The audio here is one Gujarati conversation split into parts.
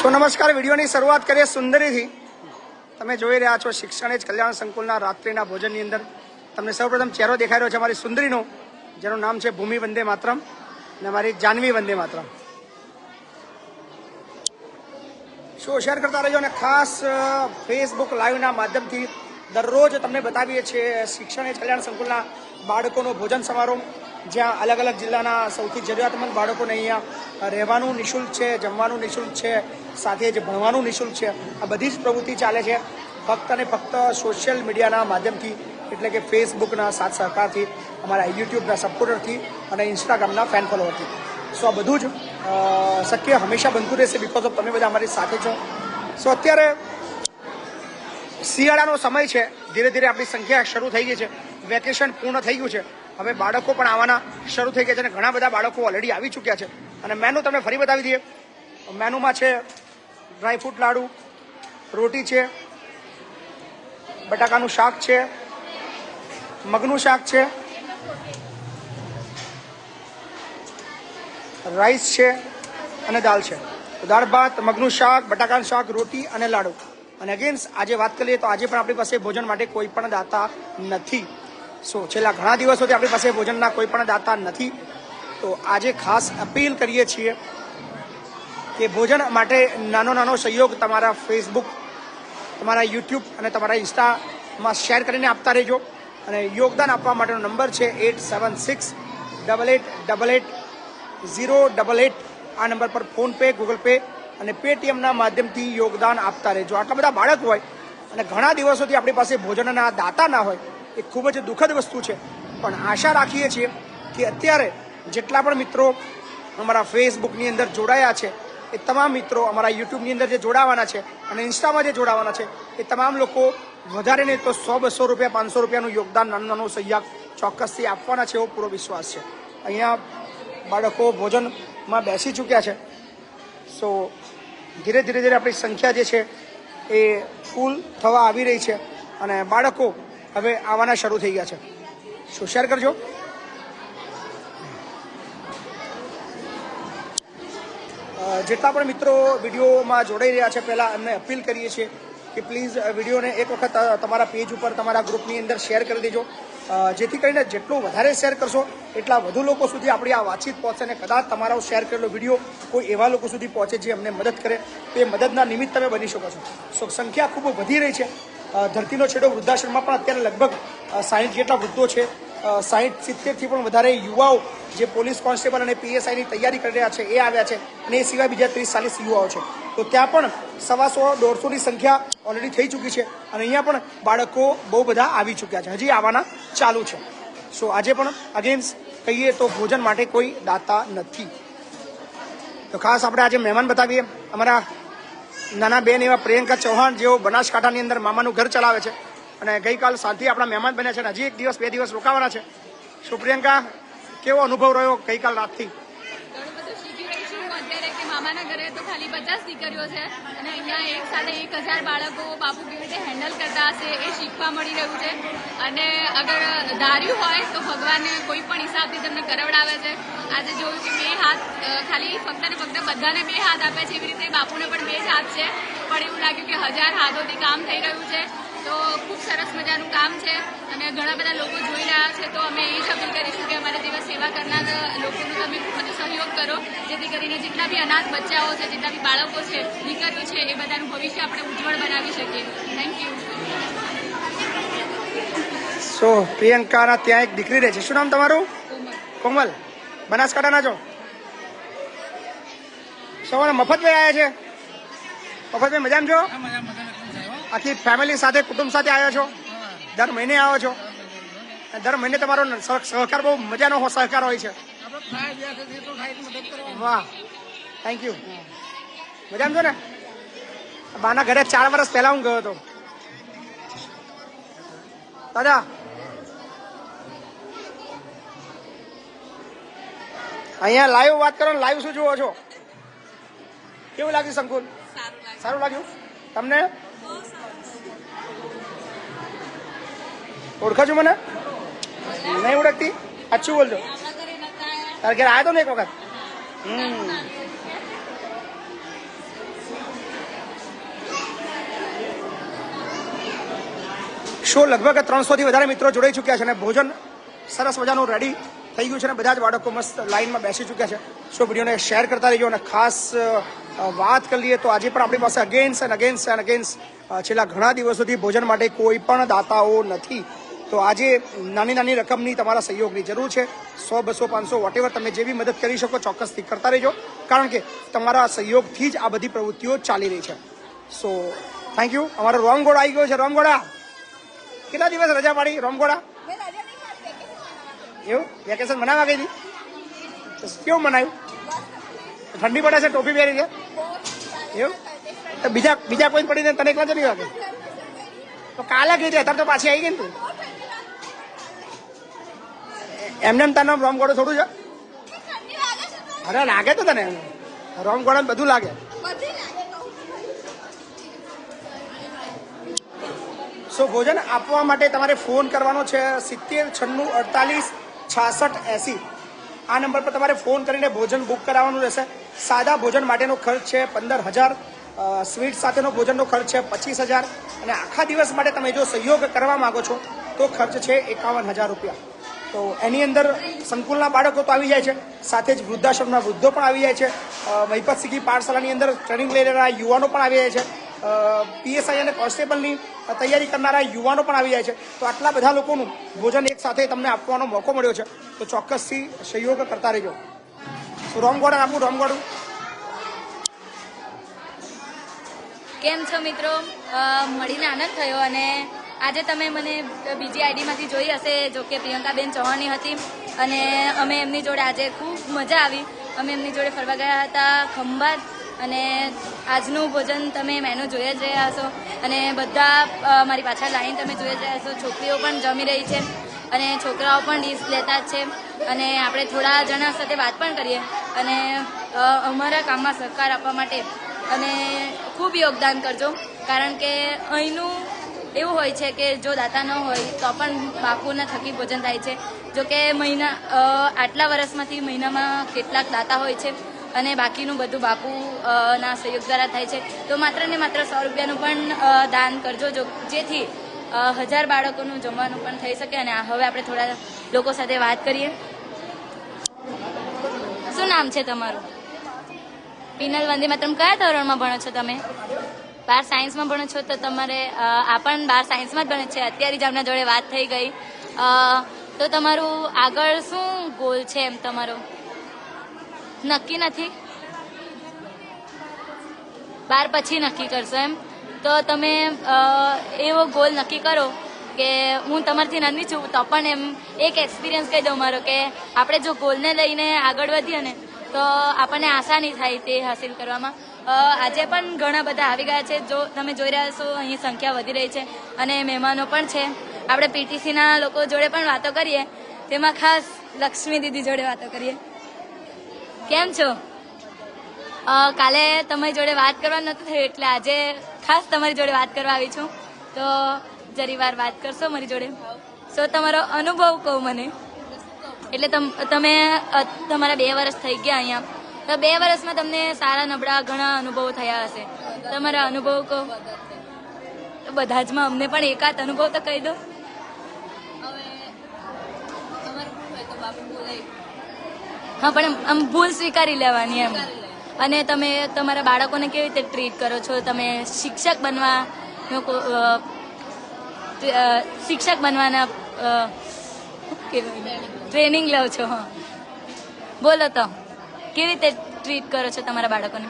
તો નમસ્કાર, વિડીયોની શરૂઆત કરીએ સુંદરીથી. તમે જોઈ રહ્યા છો શિક્ષણ એજ કલ્યાણ સંકુલના રાત્રિના ભોજનની અંદર તમને સૌપ્રથમ ચહેરો દેખાઈ રહ્યો છે અમારી સુંદરીનો, જેનું નામ છે ભૂમિ વંદે માતરમ અને અમારી જાનવી વંદે માતરમ. શો શેર કરતા રહેજો અને ખાસ ફેસબુક લાઈવના માધ્યમથી દરરોજ તમને બતાવીએ છીએ શિક્ષણ એજ કલ્યાણ સંકુલના બાળકોનો ભોજન સમારોહ, જ્યાં અલગ અલગ જિલ્લાના સૌથી જરૂરિયાતમંદ બાળકોને અહીંયા રહેવાનું નિઃશુલ્ક છે, જમવાનું નિઃશુલ્ક છે, સાથે જ ભણવાનું નિઃશુલ્ક છે. આ બધી જ પ્રવૃત્તિ ચાલે છે ફક્ત અને ફક્ત સોશિયલ મીડિયાના માધ્યમથી, એટલે કે ફેસબુકના સાથ સહકારથી, અમારા યુટ્યુબના સપોર્ટરથી અને ઇન્સ્ટાગ્રામના ફેન ફોલોવરથી. સો આ બધું જ શક્ય હંમેશા બનતું રહેશે બિકોઝ ઓફ તમે બધા અમારી સાથે છો. સો અત્યારે શિયાળાનો સમય છે, ધીરે ધીરે આપણી સંખ્યા શરૂ થઈ ગઈ છે, વેકેશન પૂર્ણ થઈ ગયું છે, હવે બાળકો પણ આવવાના શરૂ થઈ ગયા છે અને ઘણા બધા બાળકો ઓલરેડી આવી ચૂક્યા છે. અને મેનુ તમને ફરી બતાવી દઈએ. મેનુમાં છે ડ્રાયફ્રૂટ લાડુ, રોટી છે, બટાકાનું શાક છે, મગનું શાક છે, રાઈસ છે અને દાળ છે. દાળ ભાત, મગનું શાક, બટાકાનું શાક, રોટી અને લાડુ. અને અગેન્સ આજે વાત કરીએ તો આજે પણ આપણી પાસે ભોજન માટે કોઈ પણ દાતા નથી. સો છેલ્લા ઘણા દિવસોથી આપણી પાસે ભોજનના કોઈ પણ દાતા નથી. તો આજે ખાસ અપીલ કરીએ છીએ કે ભોજન માટે નાનો નાનો સહયોગ તમારા ફેસબુક, તમારા યુટ્યુબ અને તમારા ઇન્સ્ટામાં શેર કરીને આપતા રહેજો. અને યોગદાન આપવા માટેનો નંબર છે 8768888088. આ નંબર પર ફોનપે, ગૂગલ પે અને પેટીએમના માધ્યમથી યોગદાન આપતા રહેજો. આટલા બધા બાળક હોય અને ઘણા દિવસોથી આપણી પાસે ભોજનના દાતા ના હોય એ ખૂબ જ દુઃખદ વસ્તુ છે. પણ આશા રાખીએ છીએ કે અત્યારે જેટલા પણ મિત્રો અમારા ફેસબુકની અંદર જોડાયા છે એ તમામ મિત્રો અમારા યુટ્યુબની અંદર જે જોડાવાના છે અને ઇન્સ્ટામાં જે જોડાવાના છે એ તમામ લોકો વધારે નહીં તો 100-200 રૂપિયા, 500 રૂપિયાનું યોગદાન નાનું નાનું સહયોગ ચોક્કસથી આપવાના છે એવો પૂરો વિશ્વાસ છે. અહીંયા બાળકો ભોજનમાં બેસી ચૂક્યા છે. સો ધીરે ધીરે આપણી સંખ્યા જે છે એ ફૂલ થવા આવી રહી છે અને બાળકો હવે આવવાના શરૂ થઈ ગયા છે. શું શેર કરજો. જેટલા પણ મિત્રો વિડીયોમાં જોડાઈ રહ્યા છે પહેલાં એમને અપીલ કરીએ છીએ કે પ્લીઝ વિડીયોને એક વખત તમારા પેજ ઉપર, તમારા ગ્રુપની અંદર શેર કરી દેજો, જેથી કરીને જેટલું વધારે શેર કરશો એટલા વધુ લોકો સુધી આપણી આ વાતચીત પહોંચે અને કદાચ તમારો શેર કરેલો વિડીયો કોઈ એવા લોકો સુધી પહોંચે જે અમને મદદ કરે તો એ મદદના નિમિત્ત તમે બની શકો છો. સો સંખ્યા ખૂબ વધી રહી છે. ધરતીનો છેડો વૃદ્ધાશ્રમમાં પણ અત્યારે લગભગ 60 જેટલા વૃદ્ધો છે. 60-70થી પણ વધારે યુવાઓ જે પોલીસ કોન્સ્ટેબલ અને PSIની તૈયારી કરી રહ્યા છે એ આવ્યા છે અને એ સિવાય બીજા 30-40 યુવાઓ છે. તો ત્યાં પણ 100-150-150ની સંખ્યા ઓલરેડી થઈ ચૂકી છે અને અહીંયા પણ બાળકો બહુ બધા આવી ચૂક્યા છે, હજી આવવાના ચાલુ છે. સો આજે પણ અગેન્સ કહીએ તો ભોજન માટે કોઈ દાતા નથી. તો ખાસ આપણે આજે મહેમાન બતાવીએ. અમારા નાના બેન એવા પ્રિયંકા ચૌહાણ, જેઓ બનાસકાંઠાની અંદર મામાનું ઘર ચલાવે છે અને ગઈકાલ સાંજથી આપણા મહેમાન બન્યા છે અને હજી 1 દિવસ 2 દિવસ રોકાવાના છે. શું પ્રિયંકા, કેવો અનુભવ રહ્યો ગઈકાલ રાતથી? ઘણું બધું શીખી રહી છું હું અત્યારે કે મામાના ઘરે તો ખાલી 50 દીકરીઓ છે અને અહીંયા એક સાથે 1000 બાળકો બાપુ કેવી રીતે હેન્ડલ કરતા હશે એ શીખવા મળી રહ્યું છે. અને અગર ધાર્યું હોય તો ભગવાનને કોઈ પણ હિસાબથી તમને કરાવડાવે છે. આજે જોયું કે 2 હાથ ખાલી ફક્ત ને ફક્ત બધાને 2 હાથ આપે છે, એવી રીતે બાપુને પણ 2 જ હાથ છે. પણ એવું લાગ્યું કે 1000 હાથોથી કામ થઈ રહ્યું છે. તો ખૂબ સરસ મજાનું કામ છે અને ઘણા બધા લોકો જોઈ રહ્યા છે. તો અમે એ જ અપીલ કરીશું કે અમારા જેવા સેવા કરનાર લોકોનો તમે ખૂબ બધો સહયોગ કરો, જેથી કરીને જેટલા બી અનાથ બચ્ચાઓ છે, જેટલા બી બાળકો છે, દીકરીઓ છે, એ બધાનું ભવિષ્ય આપણે ઉજ્જવળ બનાવી શકીએ. Thank you. સો પ્રિયંકાના ત્યાં એક દીકરી રહે છે. શું નામ તમારું? કોમલ. બનાસકાંઠાના છો? સવારે મફતભાઈ આવ્યા છે? મફતભાઈ મજામાં છો? આખી ફેમિલી સાથે, કુટુંબ સાથે આવ્યા છો? દર મહિને આવો છો? દર મહિને તમારો સહકાર બહુ મજાનો સહકાર હોય છે. વાહ, થેન્ક યુ. મજામાં છો ને? બાના ઘરે 4 વર્ષ પહેલા હું ગયો હતો. દાદા અહીંયા લાઈવ વાત કરો ને, લાઈવ શું જુઓ છો? કેવું લાગ્યું સંકુલ? સારું લાગ્યું તમને? ઓળખો છો મને? નહીં ઓળખતી? સાચું બોલજો. તારે ઘેર આવ્યો તો ને એક વખત? શો લગભગ 300થી વધારે મિત્રો જોડાઈ ચૂક્યા છે અને ભોજન સરસ મજાનું રેડી થઈ ગયું છે અને બધા જ બાળકો મસ્ત લાઈનમાં બેસી ચૂક્યા છે. સો વિડીયોને શેર કરતા રહીજો અને ખાસ વાત કરી લઈએ તો આજે પણ આપણી પાસે અગેન્સ છેલ્લા ઘણા દિવસોથી ભોજન માટે કોઈ પણ દાતાઓ નથી. તો આજે નાની નાની રકમની તમારા સહયોગની જરૂર છે. 100, 200, 500 વોટેવર તમે જે બી મદદ કરી શકો ચોક્કસથી કરતા રહેજો, કારણ કે તમારા સહયોગથી જ આ બધી પ્રવૃત્તિઓ ચાલી રહી છે. So thank you. અમારો રોમગોડા આવી ગયો છે. રોમગોડા કેટલા દિવસ રજા પાડી? રોમગોડા એવું વેકેશન મનાવવા ગઈ હતી? કેવું મનાવ્યું? ઠંડી પડે છે, ટોપી પહેરી છે એવું? તો બીજા કોઈ પડી ને તને એકલા જ નહીં વાગે? તો કાલે ગઈ હતી, અત્યારે તો પાછી આવી ગઈ ને તું. એમને તારું નામ રોમગોડો થોડું છે? અરે લાગે તો તને રોમગોડા બધું લાગે. સો ભોજન આપવા માટે તમારે ફોન કરવાનો છે 70 96 48 66 80. આ નંબર પર તમારે ફોન કરીને ભોજન બુક કરાવવાનું રહેશે. સાદા ભોજન માટેનો ખર્ચ છે 15,000, સ્વીટ સાથેનો ભોજનનો ખર્ચ છે 25,000 અને આખા દિવસ માટે તમે જો સહયોગ કરવા માંગો છો તો ખર્ચ છે 51,000 રૂપિયા. તો એની અંદર સંકુલના બાળકો તો આવી જાય છે, સાથે જ વૃદ્ધાશ્રમના વૃદ્ધો પણ આવી જાય છે. મહિપત શીખી પાઠશાળાની અંદર ટ્રેનિંગ લઈ રહેલા યુવાનો પણ આવી જાય છે. પીએસઆઈ અને કોન્સ્ટેબલની તૈયારી કરનારા યુવાનો પણ આવી જાય છે. તો આટલા બધા લોકોનું ભોજન એક સાથે તમને આપવાનો મોકો મળ્યો છે, તો ચોક્કસથી સહયોગ કરતા રહેજો. તો રોમગોડા આપું. રોમગોડું કેમ છો મિત્રો? મળીને આનંદ થયો. અને આજે તમે મને બીજી આઈડીમાંથી જોઈ હશે, જો કે પ્રિયંકાબેન ચૌહાણની હતી અને અમે એમની જોડે આજે ખૂબ મજા આવી. અમે એમની જોડે ફરવા ગયા હતા ખંભાત અને આજનું ભોજન તમે મેનુ જોઈ જ રહ્યા હશો અને બધા મારી પાછળ લાઈન તમે જોઈ જ રહ્યા હશો. છોકરીઓ પણ જમી રહી છે અને છોકરાઓ પણ ડીશ લેતા જ છે અને આપણે થોડા જણા સાથે વાત પણ કરીએ અને અમારા કામમાં સહકાર આપવા માટે અને ખૂબ યોગદાન કરજો, કારણ કે અહીંનું એવું હોય છે કે જો દાતા ન હોય તો પણ બાપુના થકી ભોજન થાય છે. જો કે આટલા વર્ષમાંથી મહિનામાં કેટલાક દાતા હોય છે અને બાકીનું બધું બાપુ ના સહયોગ દ્વારા થાય છે. તો માત્ર ને માત્ર 100 રૂપિયાનું પણ દાન કરજો, જેથી 1000 બાળકોનું જમવાનું પણ થઈ શકે. અને હવે આપણે થોડા લોકો સાથે વાત કરીએ. શું નામ છે તમારું? પિનલ વંદે માતરમ. કયા ધોરણમાં ભણો છો તમે? 12 સાયન્સમાં ભણો છો. તો તમારે આ પણ 12 સાયન્સમાં જ ભણે છે. અત્યારે જ આપણા જોડે વાત થઈ ગઈ. તો તમારું આગળ શું ગોલ છે? એમ તમારો નક્કી નથી? 12 પછી નક્કી કરશો એમ? તો તમે એવો ગોલ નક્કી કરો કે હું તમારથી નાની છું તો પણ એમ એક એક્સપિરિયન્સ કહી દઉં મારો, કે આપણે જો ગોલને લઈને આગળ વધીએ ને તો આપણને આસાની થાય તે હાસિલ કરવામાં. આજે પણ ઘણા બધા આવી ગયા છે. જો તમે જોઈ રહ્યા છો અહીં સંખ્યા વધી રહી છે અને મહેમાનો પણ છે. આપણે પીટીસીના લોકો જોડે પણ વાતો કરીએ, તેમાં ખાસ લક્ષ્મી દીદી જોડે વાતો કરીએ. કેમ છો? કાલે તમારી જોડે વાત કરવા નહોતું થયું એટલે આજે ખાસ તમારી જોડે વાત કરવા આવી છું. તો જરી વાર વાત કરશો મારી જોડે? સો તમારો અનુભવ કહો મને. એટલે તમે તમારા 2 વર્ષ થઈ ગયા અહીંયા, તો 2 વર્ષમાં તમને સારા નબળા ઘણા અનુભવો થયા હશે. તમારા અનુભવ કહો. બધા જમાં અમને પણ એકાદ અનુભવ તો કહી દો. હા, પણ આમ ભૂલ સ્વીકારી લેવાની એમ. અને તમે તમારા બાળકોને કેવી રીતે ટ્રીટ કરો છો? તમે શિક્ષક બનવાના ટ્રેનિંગ લો છો? હા, બોલો તો કેવી રીતે ટ્રીટ કરો છો તમારા બાળકોને?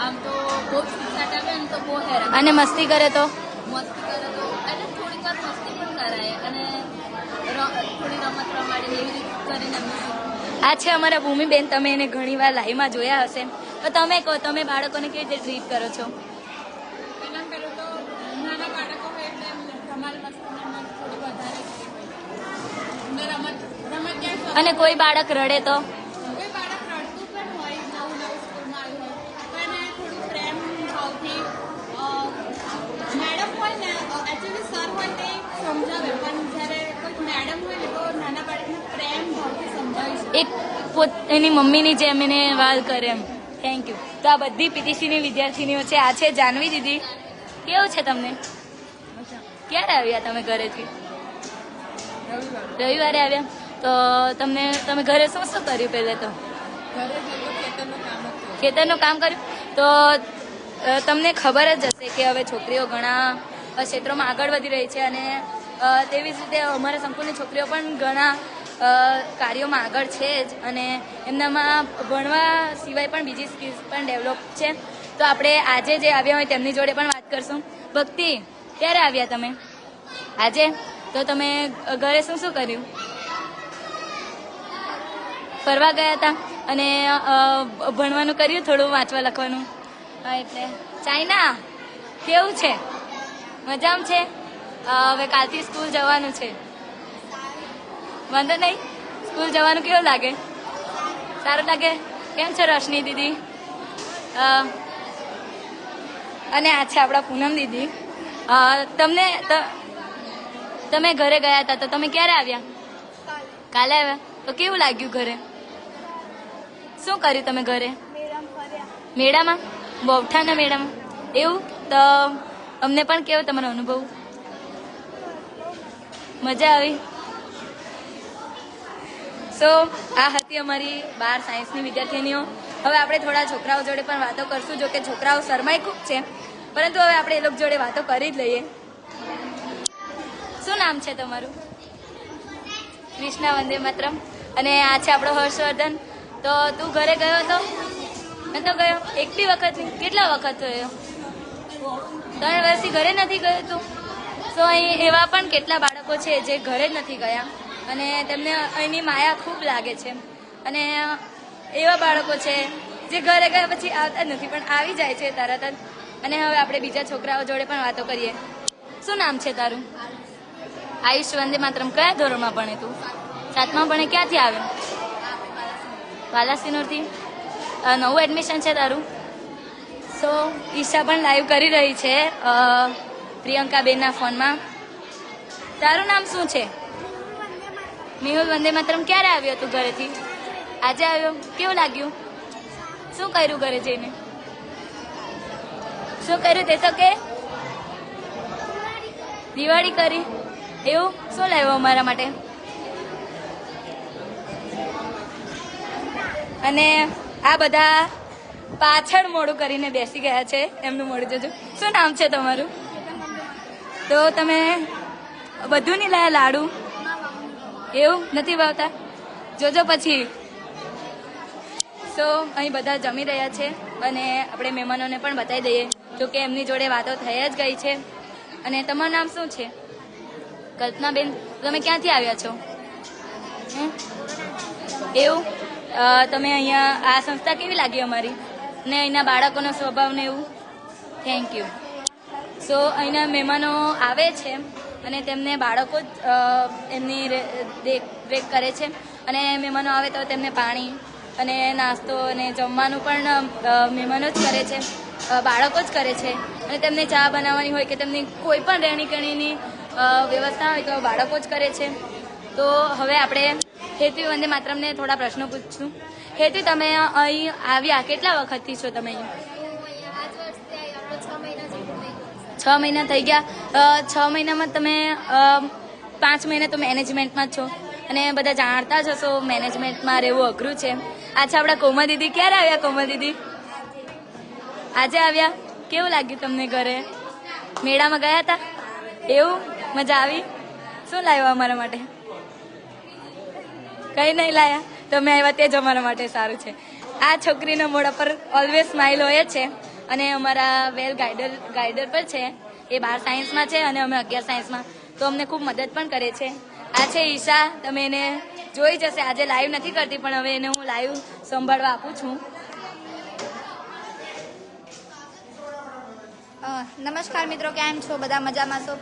આમ તો બહુ શિક્ષા કરે ને તો બહુ હેરાન. અને મસ્તી કરે તો? મસ્તી કરે તો એટલે થોડીક વાર મસ્તી પણ કરાય અને થોડી રમત રમાડીને એવી રીતે કરીને આ છે અમારા ભૂમિબેન. તમે એને ઘણી વાર લાઈવમાં જોયા હશે. તો તમે કહો, તમે બાળકોને કેવી રીતે ટ્રીટ કરો છો? પહેલાં પહેલું તો નાના બાળકો હોય એટલે ધમાલ મસ્તીમાં થોડી વધારે એમને રમત ત્યાં અને કોઈ બાળક રડે તો? કોઈ બાળક રડતું પણ હોય, નવું સ્કૂલમાં આવ્યું હોય તો એને થોડું પ્રેમ ભાવથી મેડમ હોય ને એકચ્યુઅલી સર હોય તે સમજાવે, પણ જ્યારે કોઈ મેડમ હોય ને તો નાના બાળકને પ્રેમ ભાવથી સમજાવી શકે. એક એની મમ્મીની જેમ એને વાલ કરે એમ. Thank you. તો આ બધી પીટીસીની વિદ્યાર્થીનીઓ છે. આ છે જાનવી દીદી. કેવું છે તમને? ક્યારે આવ્યા તમે ઘરેથી? રવિવારે આવ્યા. તો તમે ઘરે શું શું કર્યું? પહેલે તો ખેતરનું કામ કર્યું. તો તમને ખબર જ હશે કે હવે છોકરીઓ ઘણા ક્ષેત્રોમાં આગળ વધી રહી છે અને તેવી જ રીતે અમારા સંકુલની છોકરીઓ પણ ઘણા કાર્યોમાં આગળ છે જ અને એમનામાં ભણવા સિવાય પણ બીજી સ્કિલ્સ પણ ડેવલપ છે. તો આપણે આજે જે આવ્યા હોય તેમની જોડે પણ વાત કરશું. ભક્તિ, ક્યારે આવ્યા તમે? આજે. તો તમે ઘરે શું શું કર્યું? ફરવા ગયા હતા અને ભણવાનું કર્યું, થોડું વાંચવા લખવાનું. એટલે ચાઇના કેવું છે? મજામાં છે? હવે કાલથી સ્કૂલ જવાનું છે. વાંધો નહીં. સ્કૂલ જવાનું કેવું લાગે? સારું લાગે. કેમ છે રોશની દીદી? અને આ છે આપણા પૂનમ દીદી. તમે ઘરે ગયા હતા તો તમે ક્યારે આવ્યા? કાલે આવ્યા. તો કેવું લાગ્યું ઘરે? શું કર્યું તમે ઘરે? મેળામાં? બહુઠાના મેળામાં? એવું? તો અમને પણ કેવો તમારો અનુભવ? મજા આવી? સો આ હતી અમારી 12 સાયન્સની વિદ્યાર્થીનીઓ. હવે આપણે થોડા છોકરાઓ જોડે પણ વાતો કરશું. જો કે છોકરાઓ શરમાય ખૂબ છે, પરંતુ હવે આપણે એ લોકો જોડે વાતો કરી જ લઈએ. શું નામ છે તમારું? કૃષ્ણા વંદે માતરમ. અને આ છે આપણો હર્ષવર્ધન. તો તું ઘરે ગયો હતો? નતો ગયો? એકલી વખત? કેટલા વખત થયો? 3 વર્ષથી ઘરે નથી ગયો તું? તો અહીં એવા પણ કેટલા બાળકો છે જે ઘરે જ નથી ગયા અને તેમને અહીંની માયા ખૂબ લાગે છે. અને એવા બાળકો છે જે ઘરે ગયા પછી આવતા જ નથી પણ આવી જાય છે તરત જ. અને હવે આપણે બીજા છોકરાઓ જોડે પણ વાતો કરીએ. શું નામ છે તારું? આયુષ વંદે માતરમ. કયા ધોરણમાં ભણે તું? 7મા ભણે. ક્યાંથી આવ્યો? વાલાસિનોરથી. નવું એડમિશન છે તારું? સો ઈશા પણ લાઈવ કરી રહી છે પ્રિયંકાબેનના ફોનમાં. તારું નામ શું છે? મેહુલ વંદે માતરમ. ક્યારે આવ્યો તું ઘરેથી? આજે આવ્યો. કેવું લાગ્યું? શું કર્યું ઘરે જઈને? શું કર્યું તે તો કે? દિવાળી કરી. એવું? શું લાવ્યો અમારા માટે? અને આ બધા પાછળ મોડું કરીને બેસી ગયા છે. એમનું મોડું જોજો. શું નામ છે તમારું? તો તમે બધું નહીં લાયા લાડુ? એવું નથી ભાવતા? જોજો પછી. સો અહીં બધા જમી રહ્યા છે અને આપણે મહેમાનોને પણ બતાવી દઈએ. જોકે એમની જોડે વાતો થઈ જ ગઈ છે. અને તમારું નામ શું છે? કલ્પનાબેન. તમે ક્યાંથી આવ્યા છો? એવું? તમે અહીંયા આ સંસ્થા કેવી લાગી અમારી ને અહીંના બાળકોનો સ્વભાવ ને એવું? Thank you. સો અહીંના મહેમાનો આવે છે અને તેમને બાળકો જ એમની દેખરેખ કરે છે અને મહેમાનો આવે તો તેમને પાણી અને નાસ્તો અને જમવાનું પણ મહેમાનો જ કરે છે, બાળકો જ કરે છે. અને તેમને ચા બનાવવાની હોય કે તેમની કોઈ પણ રહેણી કહેણીની વ્યવસ્થા હોય તો બાળકો જ કરે છે. તો હવે આપણે હેતુ વંદે માતરમને થોડા પ્રશ્નો પૂછશું. હેતુ, તમે અહીં આવ્યા કેટલા વખતથી છો તમે અહીંયા? 6 મહિના થઈ ગયા. 6 મહિનામાં તમે 5 મહિના તો મેનેજમેન્ટમાં જ છો અને બધા જાણતા જ હશો મેનેજમેન્ટમાં રહેવું અઘરું છે. અચ્છા, આપણા કોમલ દીદી ક્યારે આવ્યા? કોમલ દીદી આજે આવ્યા. કેવું લાગ્યું તમને ઘરે? મેળામાં ગયા હતા? એવું? મજા આવી? શું લાવ્યા અમારા માટે? કંઈ નહીં લાયા. તમે આવ્યા તે જ અમારા માટે સારું છે. આ છોકરીના મોઢા પર ઓલવેઝ સ્માઇલ હોય છે અને અમારા વેલ ગાઈડર પર છે. એ 12 સાયન્સમાં છે અને અમે 11 સાયન્સમાં. તો અમને ખૂબ મદદ પણ કરે છે. આ છે ઈશા. તમે એને જોઈ જશે. આજે લાઈવ નથી કરતી પણ હવે એને હું લાઈવ સંભાળવા આપું છું. નમસ્કાર મિત્રો, કેમ છો? બધા મજામાં છો?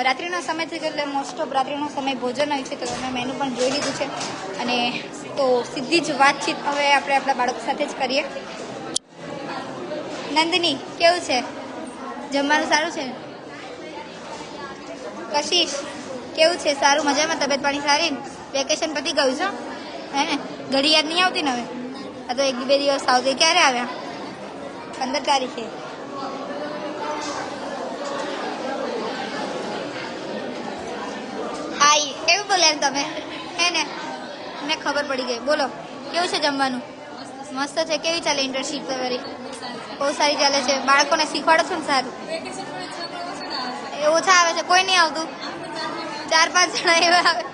રાત્રિનો સમય થઈ ગયો એટલે મોસ્ટ ઓફ રાત્રિનો સમય ભોજન હોય છે તો અમે મેનુ પણ જોઈ લીધું છે. અને તો સીધી જ વાતચીત હવે આપણે આપણા બાળકો સાથે જ કરીએ. નંદિની, કેવું છે? જમવાનું સારું છે? કશિશ, કેવું છે? સારું, મજામાં? તબિયત પાણી સારી? વેકેશન પતી ગયું છે હે ને? ઘડી યાદ નહીં આવતી ને હવે? આ તો 1-2 દિવસ આવતી. ક્યારે આવ્યા? 15 તારીખે. આઈ એવું બોલ્યા ને તમે હે ને મને ખબર પડી ગઈ. બોલો કેવું છે જમવાનું? મસ્ત છે. કેવી ચાલે ઇન્ટર્નશીપ તમારી? બહુ સારી ચાલે છે. બાળકોને શીખવાડો છો ને સારું? એ ઓછા આવે છે, કોઈ નહીં આવતું? 4-5 જણા એવા આવે.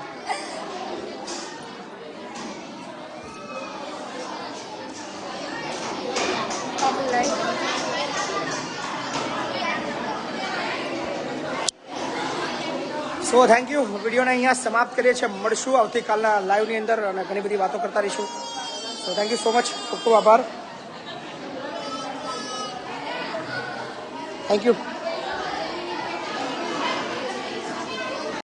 So thank you. વિડીયોને અહીંયા સમાપ્ત કરીએ છીએ. મળશું આવતીકાલના લાઈવની અંદર અને ઘણી બધી વાતો કરતા રહીશું. So thank you so much. ખૂબ ખૂબ આભાર. Thank you.